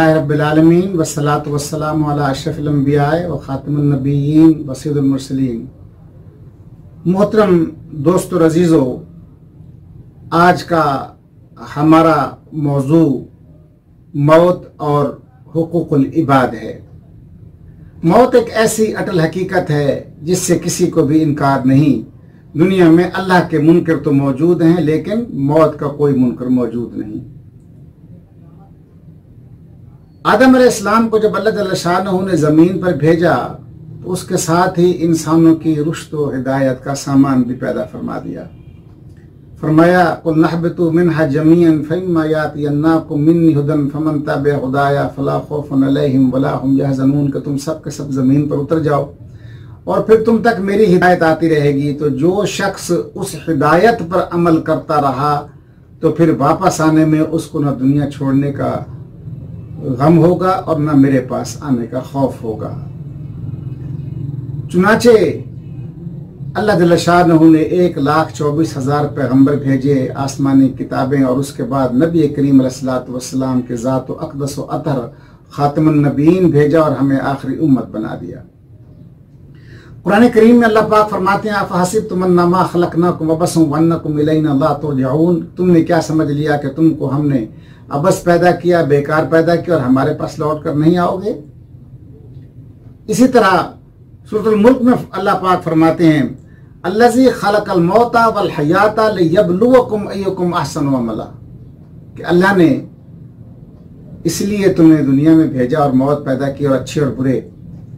रब्बिल आलमीन वस्सलातु वस्सलामु अला अशरफिल अंबिया व खातिमुन नबिय्यीन व सय्यिदुल मुरसलीन। मोहतरम दोस्तों अजीज़ों, आज का हमारा मौजू मौत और हुकूकुल इबाद है। मौत एक ऐसी अटल हकीकत है जिससे किसी को भी इनकार नहीं। दुनिया में अल्लाह के मुनकर तो मौजूद हैं, लेकिन मौत का कोई मुनकर मौजूद नहीं। आदम अलैहिस्सलाम को जब अल्लाह जल्ल शाअनहू ने ज़मीन पर भेजा तो उसके साथ ही इंसानों की रुश्द व हिदायत का सामान भी पैदा फरमा दिया। फरमाया कुल नहबितु मिन्हा जमीअन फइम्मा यातियन्नाकुम मिन्नी हुदन फमन तबिअ हुदाया फला खौफुन अलैहिम वला हुम यहज़नून, कि तुम सब के सब ज़मीन पर उतर जाओ और फिर तुम तक मेरी हिदायत आती रहेगी। तो जो शख्स उस हिदायत पर अमल करता रहा तो फिर वापस आने में उसको न दुनिया छोड़ने का गम होगा और न मेरे पास आने का खौफ होगा। चुनाचे अल्लाह जल्ल शाअनहू ने 1,24,000 पैगंबर भेजे, आसमानी किताबें, और उसके बाद नबी करीम अलैहिस्सलातु वस्सलाम के ज़ात व अक़दस व अतहर खातिमुन नबीयीन भेजा और हमें आखिरी उम्मत बना दिया। कुरान करीम में अल्लाह पाक फरमाते हैं अफ़हसिबतुम अन्नमा ख़लक़नाकुम अबसन व अन्नकुम इलैना ला तुरजऊन, तुमने क्या समझ लिया कि तुमको हमने अबस पैदा किया, बेकार पैदा किया और हमारे पास लौट कर नहीं आओगे। इसी तरह सूरतुल मुल्क में अल्लाह पाक फरमाते हैं अल्लज़ी खलक़ल मौता वल हयाता लियब्लुवकुम अय्युकुम अहसनु अमला, कि अल्लाह ने इसलिए तुम्हें दुनिया में भेजा और मौत पैदा की और अच्छे और बुरे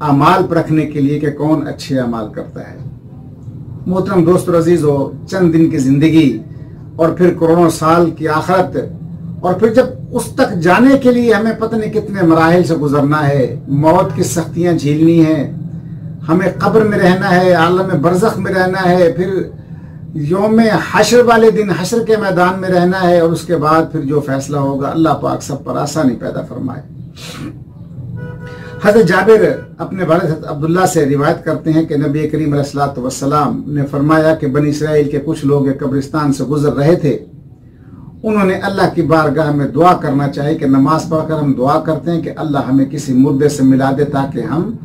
अमाल परखने के लिए कि कौन अच्छे अमाल करता है। मोहतरम दोस्तों अजीज़ों, चंद दिन की ज़िंदगी और फिर करोड़ों साल की आखिरत, और फिर जब उस तक जाने के लिए हमें पता नहीं कितने मराहिल से गुजरना है। मौत की सख्तियां झेलनी है, हमें कब्र में रहना है, आलम बरज़ख में रहना है, फिर यौम हश्र वाले दिन हश्र के मैदान में रहना है, और उसके बाद फिर जो फैसला होगा अल्लाह पाक सब पर आसानी पैदा फरमाए। हज़रत जाबिर अपने वालिद हज़रत अब्दुल्ला से रिवायत करते हैं कि नबी करीम अलैहिस्सलातु वस्सलाम ने फरमाया कि बनी इसराइल के कुछ लोग एक कब्रिस्तान से गुजर रहे थे। उन्होंने अल्लाह की बारगाह में दुआ करना चाहिए कि नमाज पढ़कर हम दुआ करते हैं कि अल्लाह हमें किसी मुर्दे से मिला दे ताकि हम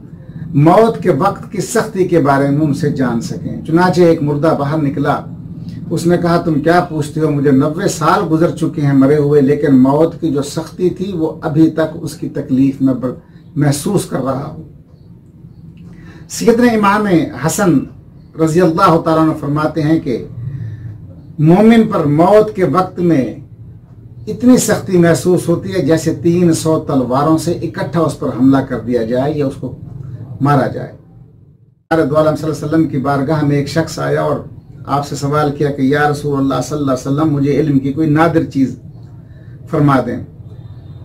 मौत के वक्त की सख्ती के बारे में उनसे जान सकें। चुनाचे एक मुर्दा बाहर निकला, उसने कहा तुम क्या पूछते हो, मुझे 90 साल गुजर चुके हैं मरे हुए, लेकिन मौत की जो सख्ती थी वो अभी तक उसकी तकलीफ में महसूस कर रहा हूं। सैयदना इमाम हसन रज़ी अल्लाह तआला अन्हु फरमाते हैं कि मोमिन पर मौत के वक्त में इतनी सख्ती महसूस होती है जैसे 300 तलवारों से इकट्ठा उस पर हमला कर दिया जाए या उसको मारा जाए। दो आलम सल्लल्लाहु अलैहि वसल्लम की बारगाह में एक शख्स आया और आपसे सवाल किया कि या रसूलल्लाह सल्लल्लाहु अलैहि वसल्लम, मुझे इल्म की कोई नादिर चीज फरमा दें।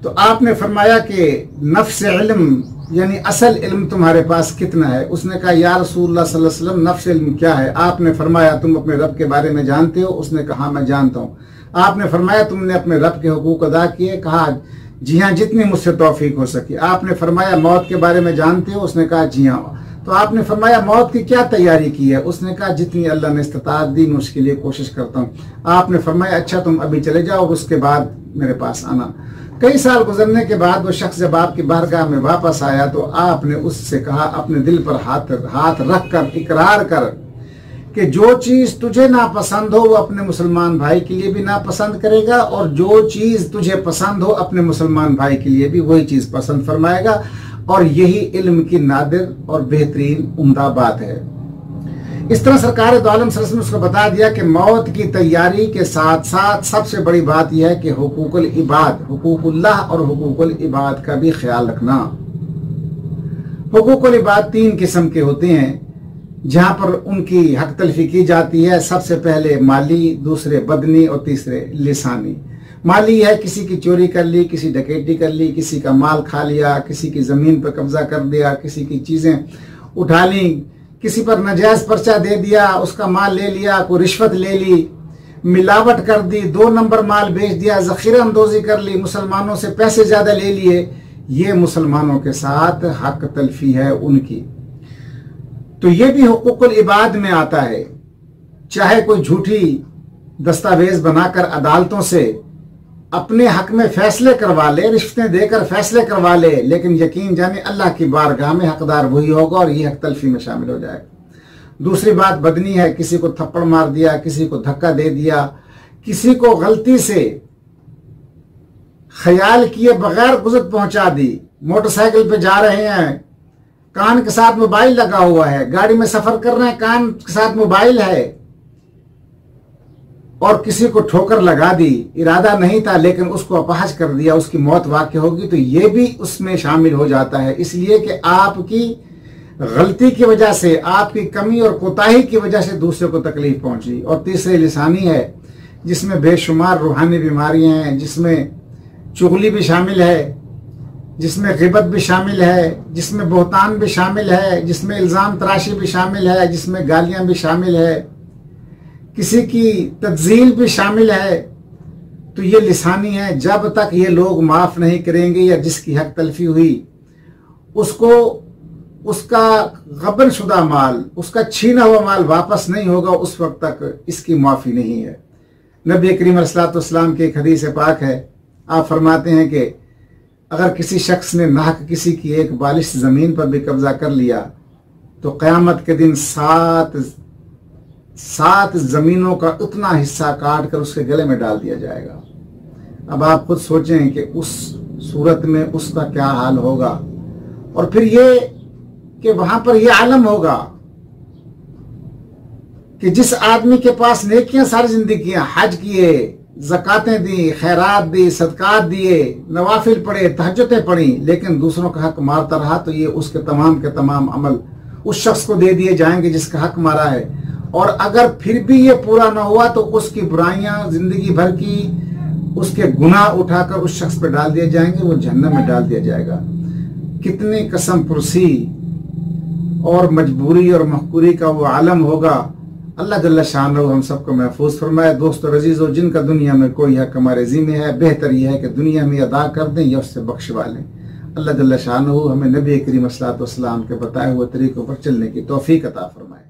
तो आपने फरमाया कि नफ्स इल्म यानी असल इल्म तुम्हारे पास कितना है। उसने कहा या रसूलुल्लाह सल्लल्लाहु अलैहि वसल्लम, नफ्स इल्म क्या है। आपने फरमाया तुम अपने रब के बारे में जानते हो। उसने कहा मैं जानता हूँ। आपने फरमाया तुमने अपने रब के हुकूक अदा किए। कहा जी हाँ, जितनी मुझसे तौफीक हो सकी। आपने फरमाया मौत के बारे में जानते हो। उसने कहा जी हाँ। तो आपने फरमाया मौत की क्या तैयारी की है। उसने कहा जितनी अल्लाह ने इस्तिताअत दी मैं उसके लिए कोशिश करता हूँ। आपने फरमाया अच्छा तुम अभी चले जाओ, उसके बाद मेरे पास आना। कई साल गुजरने के बाद वो शख्स जब आपकी बारगाह में वापस आया तो आपने उससे कहा अपने दिल पर हाथ रख कर इकरार कर कि जो चीज तुझे नापसंद हो वो अपने मुसलमान भाई के लिए भी नापसंद करेगा, और जो चीज तुझे पसंद हो अपने मुसलमान भाई के लिए भी वही चीज पसंद फरमाएगा। और यही इल्म की नादिर और बेहतरीन उम्दा बात है। इस तरह सरकार दो आलम सल्लल्लाहु अलैहि वसल्लम ने उसको बता दिया कि मौत की तैयारी के साथ साथ सबसे बड़ी बात यह है कि हुकूकुल इबाद, हुकूकुल्लाह और हुकूकुल इबाद का भी ख्याल रखना। हुकूकुल इबाद 3 किस्म के होते हैं जहां पर उनकी हक तलफी की जाती है। सबसे पहले माली, दूसरे बदनी और तीसरे लिसानी। माली है किसी की चोरी कर ली, किसी डकैती कर ली, किसी का माल खा लिया, किसी की जमीन पर कब्जा कर दिया, किसी की चीजें उठा ली, किसी पर नाजायज पर्चा दे दिया, उसका माल ले लिया, कोई रिश्वत ले ली, मिलावट कर दी, 2 नंबर माल बेच दिया, ज़ख़ीरा अंदोज़ी कर ली, मुसलमानों से पैसे ज्यादा ले लिए। ये मुसलमानों के साथ हक तलफी है उनकी। तो ये भी हुकूकुल इबाद में आता है। चाहे कोई झूठी दस्तावेज बनाकर अदालतों से अपने हक में फैसले करवा ले, रिश्तें देकर फैसले करवा ले, लेकिन यकीन जाने अल्लाह की बारगाह में हकदार वही होगा और ये हक तलफी में शामिल हो जाएगा। दूसरी बात बदनी है, किसी को थप्पड़ मार दिया, किसी को धक्का दे दिया, किसी को गलती से ख्याल किए बगैर गुजर पहुंचा दी, मोटरसाइकिल पे जा रहे हैं, कान के साथ मोबाइल लगा हुआ है, गाड़ी में सफर कर रहे हैं, कान के साथ मोबाइल है, और किसी को ठोकर लगा दी, इरादा नहीं था लेकिन उसको अपहाज कर दिया, उसकी मौत वाक़ होगी, तो ये भी उसमें शामिल हो जाता है। इसलिए कि आपकी गलती की वजह से, आपकी कमी और कोताही की वजह से दूसरे को तकलीफ पहुंची। और तीसरे लिसानी है, जिसमें बेशुमार रूहानी बीमारियां हैं, जिसमें चुगली भी शामिल है, जिसमें गिबत भी शामिल है, जिसमें बोहतान भी शामिल है, जिसमें इल्ज़ाम तराशी भी शामिल है, जिसमें गालियां भी शामिल है, किसी की तज्जील भी शामिल है। तो ये लिसानी है। जब तक ये लोग माफ़ नहीं करेंगे या जिसकी हक तलफी हुई उसको उसका गबन शुदा माल, उसका छीना हुआ माल वापस नहीं होगा, उस वक्त तक इसकी माफ़ी नहीं है। नबी करीम अलैहिस्सलाम की एक हदीस पाक है, आप फरमाते हैं कि अगर किसी शख्स ने नाहक किसी की एक बालिश ज़मीन पर भी कब्जा कर लिया तो क़यामत के दिन सात ज़मीनों का उतना हिस्सा काट कर उसके गले में डाल दिया जाएगा। अब आप खुद सोचें कि उस सूरत में उसका क्या हाल होगा। और फिर ये कि वहां पर यह आलम होगा कि जिस आदमी के पास नेकियां सारी जिंदगियां, हज किए, ज़कातें दी, खैरात दी, सदकात दिए, नवाफिल पढ़े, तहज्जुदें पढ़ी, लेकिन दूसरों का हक मारता रहा, तो ये उसके तमाम के तमाम अमल उस शख्स को दे दिए जाएंगे जिसका हक मारा है। और अगर फिर भी ये पूरा ना हुआ तो उसकी बुराइयां जिंदगी भर की, उसके गुनाह उठाकर उस शख्स पर डाल दिए जाएंगे, वो जहन्नम में डाल दिया जाएगा। कितनी कसम पुरसी और मजबूरी और महकूरी का वो आलम होगा। अल्लाह जल्ल शानहू हम सबको महफूज फरमाए। दोस्तों अजीजों, जिनका दुनिया में कोई हक हमारे ज़िम्मे है, बेहतर यह है कि दुनिया में अदा कर दें या उससे बख्शवा लें। अल्लाह जल्ल शानहू हमें नबी करीम सल्लल्लाहु अलैहि वसल्लम के बताए हुए तरीकों पर चलने की तौफीक अता फरमाए।